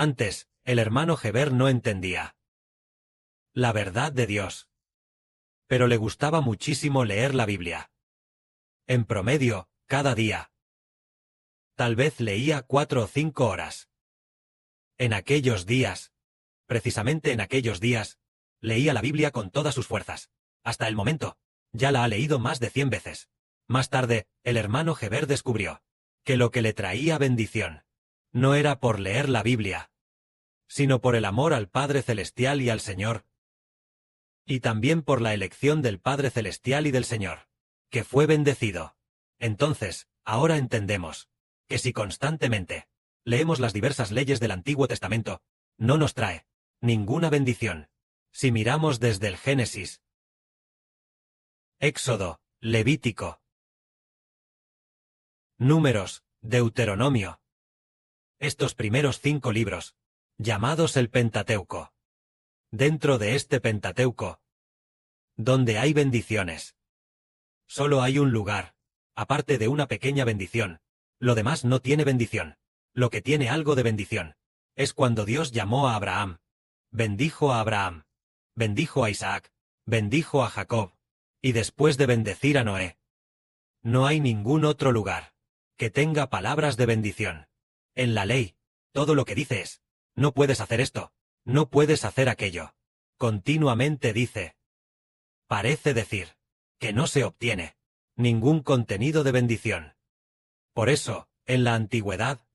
Antes, el hermano Heber no entendía la verdad de Dios, pero le gustaba muchísimo leer la Biblia. En promedio, cada día. Tal vez leía 4 o 5 horas. En aquellos días, precisamente en aquellos días, leía la Biblia con todas sus fuerzas. Hasta el momento, ya la ha leído más de 100 veces. Más tarde, el hermano Heber descubrió que lo que le traía bendición no era por leer la Biblia, sino por el amor al Padre Celestial y al Señor, y también por la elección del Padre Celestial y del Señor, que fue bendecido. Entonces, ahora entendemos que si constantemente leemos las diversas leyes del Antiguo Testamento, no nos trae ninguna bendición. Si miramos desde el Génesis, Éxodo, Levítico, Números, Deuteronomio, estos primeros 5 libros, llamados el Pentateuco. Dentro de este Pentateuco, donde hay bendiciones, solo hay un lugar, aparte de una pequeña bendición. Lo demás no tiene bendición. Lo que tiene algo de bendición es cuando Dios llamó a Abraham. Bendijo a Abraham. Bendijo a Isaac. Bendijo a Jacob. Y después de bendecir a Noé. No hay ningún otro lugar que tenga palabras de bendición. En la ley, todo lo que dice es, no puedes hacer esto, no puedes hacer aquello. Continuamente dice. Parece decir que no se obtiene ningún contenido de bendición. Por eso, en la antigüedad,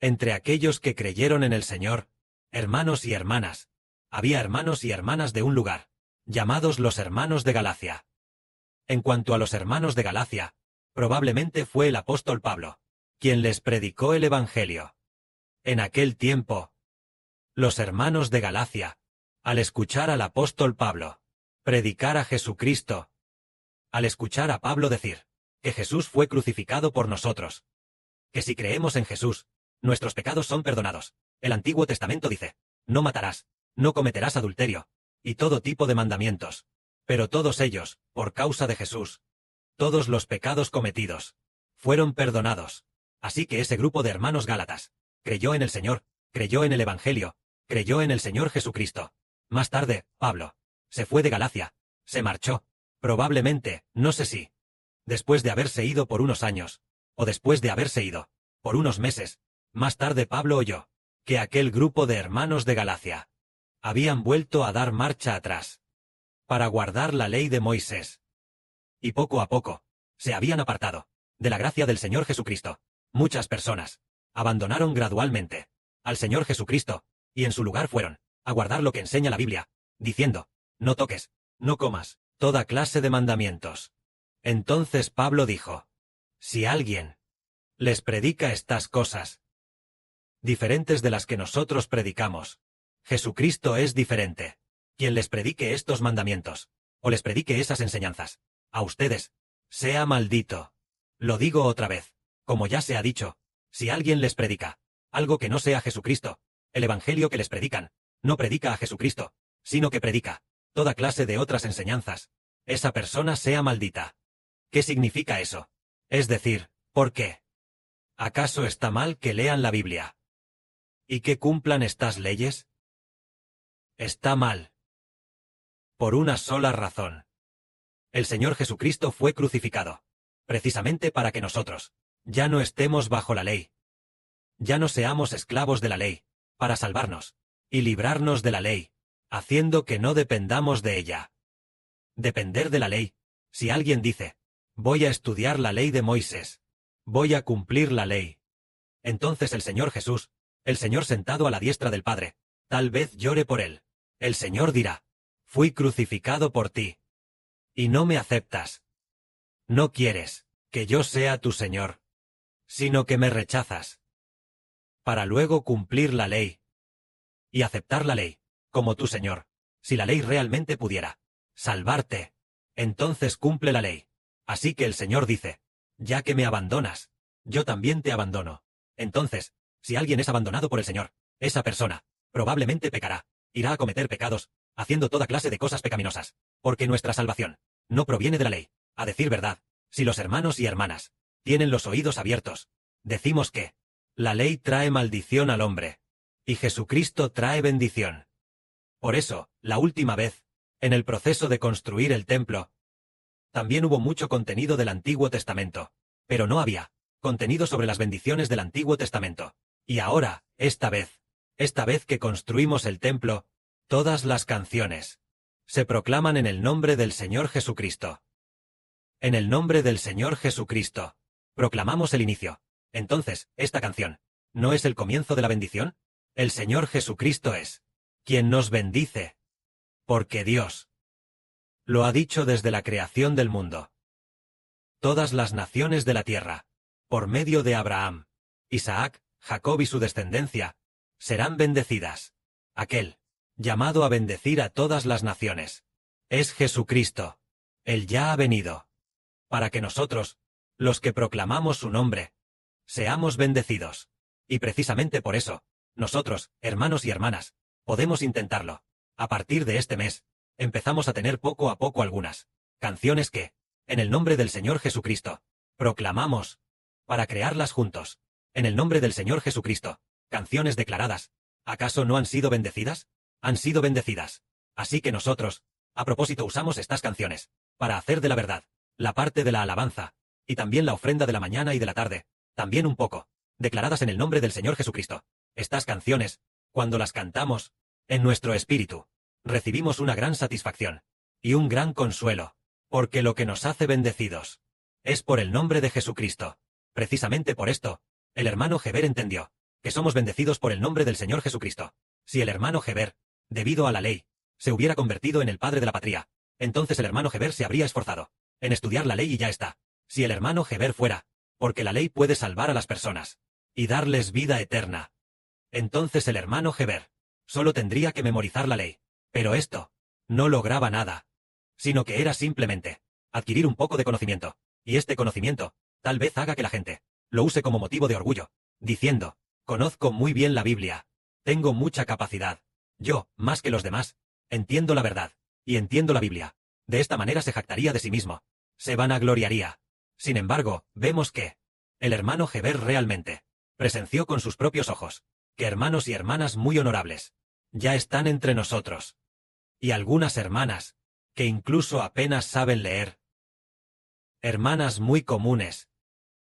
entre aquellos que creyeron en el Señor, hermanos y hermanas, había hermanos y hermanas de un lugar, llamados los hermanos de Galacia. En cuanto a los hermanos de Galacia, probablemente fue el apóstol Pablo, quien les predicó el Evangelio. En aquel tiempo, los hermanos de Galacia, al escuchar al apóstol Pablo predicar a Jesucristo, al escuchar a Pablo decir que Jesús fue crucificado por nosotros, que si creemos en Jesús, nuestros pecados son perdonados. El Antiguo Testamento dice, no matarás, no cometerás adulterio, y todo tipo de mandamientos. Pero todos ellos, por causa de Jesús, todos los pecados cometidos, fueron perdonados. Así que ese grupo de hermanos gálatas creyó en el Señor, creyó en el Evangelio, creyó en el Señor Jesucristo. Más tarde, Pablo se fue de Galacia, se marchó, probablemente, no sé si, después de haberse ido por unos años, o después de haberse ido por unos meses. Más tarde Pablo oyó que aquel grupo de hermanos de Galacia habían vuelto a dar marcha atrás para guardar la ley de Moisés. Y poco a poco se habían apartado de la gracia del Señor Jesucristo. Muchas personas abandonaron gradualmente al Señor Jesucristo y en su lugar fueron a guardar lo que enseña la Biblia, diciendo, no toques, no comas, toda clase de mandamientos. Entonces Pablo dijo, si alguien les predica estas cosas diferentes de las que nosotros predicamos, Jesucristo es diferente. Quien les predique estos mandamientos, o les predique esas enseñanzas, a ustedes, sea maldito. Lo digo otra vez, como ya se ha dicho, si alguien les predica algo que no sea Jesucristo, el evangelio que les predican, no predica a Jesucristo, sino que predica toda clase de otras enseñanzas, esa persona sea maldita. ¿Qué significa eso? Es decir, ¿por qué? ¿Acaso está mal que lean la Biblia y que cumplan estas leyes? Está mal. Por una sola razón. El Señor Jesucristo fue crucificado, precisamente para que nosotros ya no estemos bajo la ley. Ya no seamos esclavos de la ley, para salvarnos y librarnos de la ley, haciendo que no dependamos de ella. Depender de la ley. Si alguien dice, voy a estudiar la ley de Moisés, voy a cumplir la ley, entonces el Señor Jesús, el Señor sentado a la diestra del Padre, tal vez llore por él. El Señor dirá, fui crucificado por ti. Y no me aceptas. No quieres que yo sea tu Señor, sino que me rechazas. Para luego cumplir la ley y aceptar la ley como tu Señor. Si la ley realmente pudiera salvarte, entonces cumple la ley. Así que el Señor dice, ya que me abandonas, yo también te abandono. Entonces, si alguien es abandonado por el Señor, esa persona probablemente pecará, irá a cometer pecados, haciendo toda clase de cosas pecaminosas, porque nuestra salvación no proviene de la ley. A decir verdad, si los hermanos y hermanas tienen los oídos abiertos, decimos que la ley trae maldición al hombre, Y Jesucristo trae bendición. Por eso, la última vez, en el proceso de construir el templo, también hubo mucho contenido del Antiguo Testamento, pero no había contenido sobre las bendiciones del Antiguo Testamento. Y ahora, esta vez que construimos el templo, todas las canciones se proclaman en el nombre del Señor Jesucristo. En el nombre del Señor Jesucristo, proclamamos el inicio. Entonces, esta canción, ¿no es el comienzo de la bendición? El Señor Jesucristo es quien nos bendice, porque Dios lo ha dicho desde la creación del mundo. Todas las naciones de la tierra, por medio de Abraham, Isaac, Jacob y su descendencia, serán bendecidas. Aquel, llamado a bendecir a todas las naciones, es Jesucristo. Él ya ha venido, para que nosotros, los que proclamamos su nombre, seamos bendecidos. Y precisamente por eso, nosotros, hermanos y hermanas, podemos intentarlo. A partir de este mes, empezamos a tener poco a poco algunas canciones que, en el nombre del Señor Jesucristo, proclamamos, para crearlas juntos. En el nombre del Señor Jesucristo, canciones declaradas, ¿acaso no han sido bendecidas? Han sido bendecidas. Así que nosotros, a propósito, usamos estas canciones, para hacer de la verdad, la parte de la alabanza, y también la ofrenda de la mañana y de la tarde, también un poco, declaradas en el nombre del Señor Jesucristo. Estas canciones, cuando las cantamos, en nuestro espíritu, recibimos una gran satisfacción, y un gran consuelo, porque lo que nos hace bendecidos, es por el nombre de Jesucristo. Precisamente por esto, el hermano Heber entendió, que somos bendecidos por el nombre del Señor Jesucristo. Si el hermano Heber, debido a la ley, se hubiera convertido en el padre de la patria, entonces el hermano Heber se habría esforzado en estudiar la ley y ya está. Si el hermano Heber fuera, porque la ley puede salvar a las personas, y darles vida eterna, entonces el hermano Heber solo tendría que memorizar la ley. Pero esto no lograba nada, sino que era simplemente adquirir un poco de conocimiento, y este conocimiento tal vez haga que la gente lo use como motivo de orgullo, diciendo, conozco muy bien la Biblia, tengo mucha capacidad, yo, más que los demás, entiendo la verdad, y entiendo la Biblia. De esta manera se jactaría de sí mismo, se vanagloriaría. Sin embargo, vemos que el hermano Heber realmente presenció con sus propios ojos que hermanos y hermanas muy honorables ya están entre nosotros. Y algunas hermanas, que incluso apenas saben leer. Hermanas muy comunes.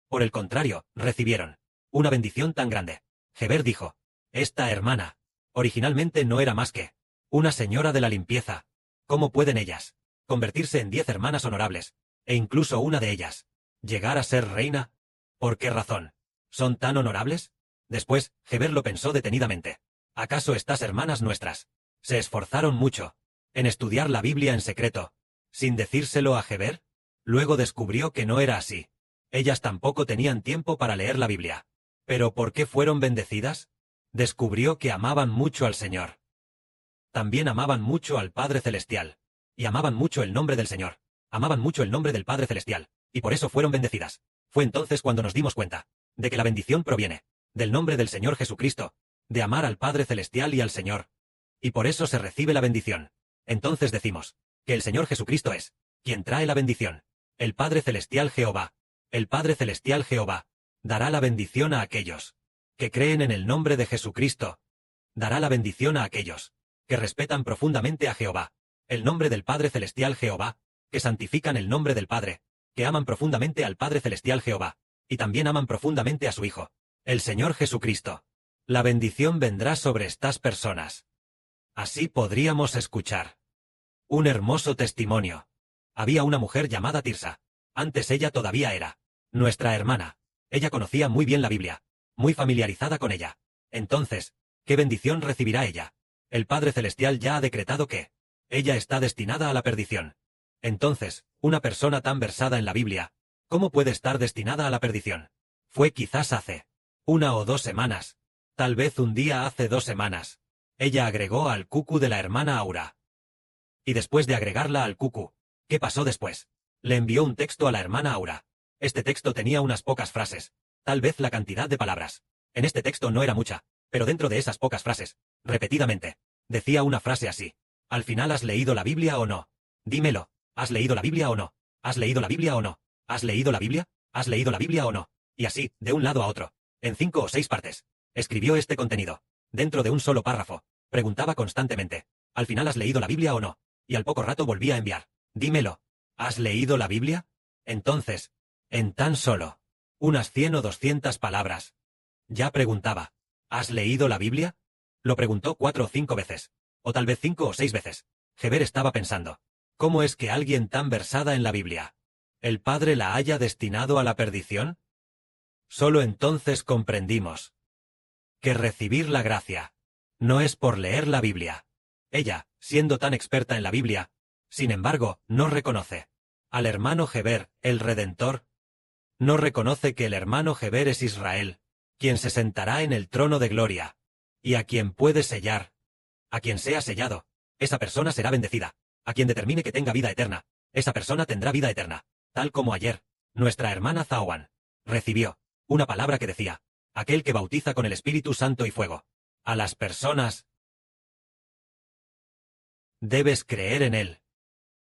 Por el contrario, recibieron una bendición tan grande. Heber dijo, esta hermana, originalmente no era más que una señora de la limpieza. ¿Cómo pueden ellas convertirse en 10 hermanas honorables, e incluso una de ellas llegar a ser reina? ¿Por qué razón son tan honorables? Después, Heber lo pensó detenidamente. ¿Acaso estas hermanas nuestras se esforzaron mucho en estudiar la Biblia en secreto, sin decírselo a Heber? Luego descubrió que no era así. Ellas tampoco tenían tiempo para leer la Biblia. ¿Pero por qué fueron bendecidas? Descubrió que amaban mucho al Señor. También amaban mucho al Padre Celestial. Y amaban mucho el nombre del Señor. Amaban mucho el nombre del Padre Celestial. Y por eso fueron bendecidas. Fue entonces cuando nos dimos cuenta de que la bendición proviene del nombre del Señor Jesucristo, de amar al Padre Celestial y al Señor. Y por eso se recibe la bendición. Entonces decimos que el Señor Jesucristo es quien trae la bendición. El Padre Celestial Jehová. El Padre Celestial Jehová dará la bendición a aquellos que creen en el nombre de Jesucristo. Dará la bendición a aquellos que respetan profundamente a Jehová, el nombre del Padre Celestial Jehová, que santifican el nombre del Padre, que aman profundamente al Padre Celestial Jehová, y también aman profundamente a su Hijo, el Señor Jesucristo. La bendición vendrá sobre estas personas. Así podríamos escuchar un hermoso testimonio. Había una mujer llamada Tirsa. Antes ella todavía era nuestra hermana. Ella conocía muy bien la Biblia, muy familiarizada con ella. Entonces, ¿qué bendición recibirá ella? El Padre Celestial ya ha decretado que ella está destinada a la perdición. Entonces, una persona tan versada en la Biblia, ¿cómo puede estar destinada a la perdición? Fue quizás hace 1 o 2 semanas, tal vez un día hace 2 semanas, ella agregó al cucu de la hermana Aura. Y después de agregarla al cucu, ¿qué pasó después? Le envió un texto a la hermana Aura. Este texto tenía unas pocas frases, tal vez la cantidad de palabras. En este texto no era mucha, pero dentro de esas pocas frases, repetidamente, decía una frase así: ¿al final has leído la Biblia o no? Dímelo, ¿has leído la Biblia o no? ¿Has leído la Biblia o no? ¿Has leído la Biblia? ¿Has leído la Biblia o no? Y así, de un lado a otro, en 5 o 6 partes, escribió este contenido. dentro de un solo párrafo. Preguntaba constantemente, ¿al final has leído la Biblia o no? Y al poco rato volvía a enviar, dímelo, ¿has leído la Biblia? Entonces, en tan solo unas 100 o 200 palabras, ya preguntaba, ¿has leído la Biblia? Lo preguntó 4 o 5 veces, o tal vez 5 o 6 veces. Heber estaba pensando, ¿cómo es que alguien tan versada en la Biblia, el Padre la haya destinado a la perdición? Solo entonces comprendimos que recibir la gracia no es por leer la Biblia. Ella, siendo tan experta en la Biblia, sin embargo, no reconoce al hermano Heber, el Redentor. No reconoce que el hermano Heber es Israel, quien se sentará en el trono de gloria, y a quien puede sellar. A quien sea sellado, esa persona será bendecida. A quien determine que tenga vida eterna, esa persona tendrá vida eterna. Tal como ayer, nuestra hermana Zawan recibió una palabra que decía, aquel que bautiza con el Espíritu Santo y fuego. A las personas debes creer en él.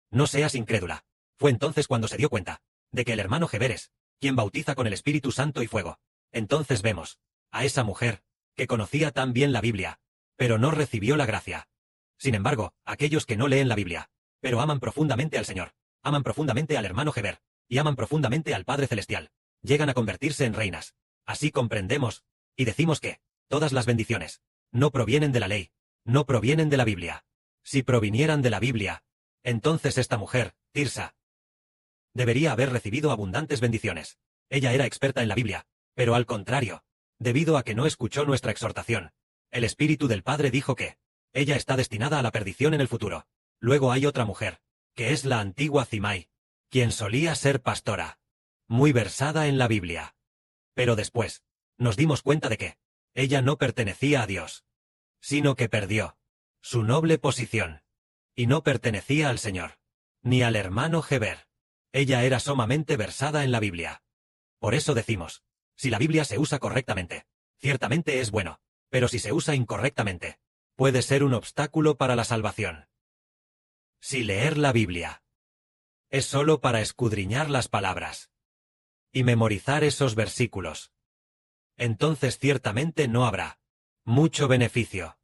No seas incrédula. Fue entonces cuando se dio cuenta de que el hermano Heber es quien bautiza con el Espíritu Santo y fuego. Entonces vemos a esa mujer que conocía tan bien la Biblia, pero no recibió la gracia. Sin embargo, aquellos que no leen la Biblia, pero aman profundamente al Señor, aman profundamente al hermano Heber, y aman profundamente al Padre Celestial, llegan a convertirse en reinas. Así comprendemos, y decimos que todas las bendiciones no provienen de la ley, no provienen de la Biblia. Si provinieran de la Biblia, entonces esta mujer, Tirsa, debería haber recibido abundantes bendiciones. Ella era experta en la Biblia, pero al contrario, debido a que no escuchó nuestra exhortación, el Espíritu del Padre dijo que ella está destinada a la perdición en el futuro. Luego hay otra mujer, que es la antigua Zimai, quien solía ser pastora, muy versada en la Biblia. Pero después, nos dimos cuenta de que ella no pertenecía a Dios, sino que perdió su noble posición, y no pertenecía al Señor, ni al hermano Heber. Ella era sumamente versada en la Biblia. Por eso decimos, si la Biblia se usa correctamente, ciertamente es bueno, pero si se usa incorrectamente, puede ser un obstáculo para la salvación. Si leer la Biblia es solo para escudriñar las palabras y memorizar esos versículos, entonces ciertamente no habrá mucho beneficio.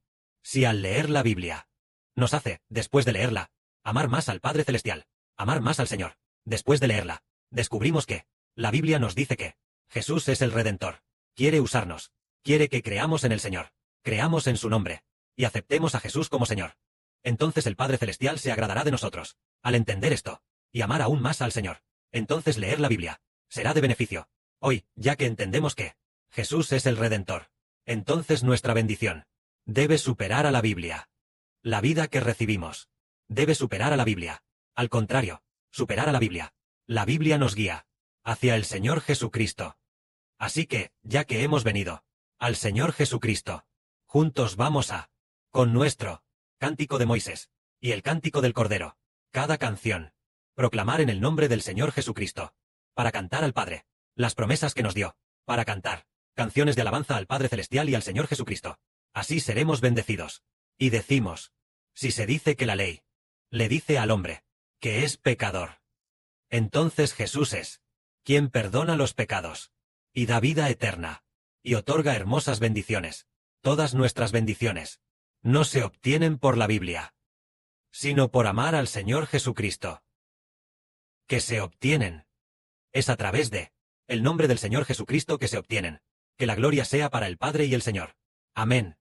Si al leer la Biblia nos hace, después de leerla, amar más al Padre Celestial, amar más al Señor, después de leerla, descubrimos que la Biblia nos dice que Jesús es el Redentor, quiere usarnos, quiere que creamos en el Señor, creamos en su nombre, y aceptemos a Jesús como Señor. Entonces el Padre Celestial se agradará de nosotros, al entender esto, y amar aún más al Señor. Entonces leer la Biblia será de beneficio. Hoy, ya que entendemos que Jesús es el Redentor, entonces nuestra bendición debe superar a la Biblia. La vida que recibimos debe superar a la Biblia. Al contrario, superar a la Biblia. La Biblia nos guía hacia el Señor Jesucristo. Así que, ya que hemos venido al Señor Jesucristo, juntos vamos a, con nuestro Cántico de Moisés y el Cántico del Cordero, cada canción, proclamar en el nombre del Señor Jesucristo, para cantar al Padre las promesas que nos dio, para cantar canciones de alabanza al Padre Celestial y al Señor Jesucristo. Así seremos bendecidos. Y decimos, si se dice que la ley le dice al hombre que es pecador, entonces Jesús es quien perdona los pecados y da vida eterna y otorga hermosas bendiciones. Todas nuestras bendiciones no se obtienen por la Biblia, sino por amar al Señor Jesucristo. Que se obtienen es a través de el nombre del Señor Jesucristo que se obtienen. Que la gloria sea para el Padre y el Señor. Amén.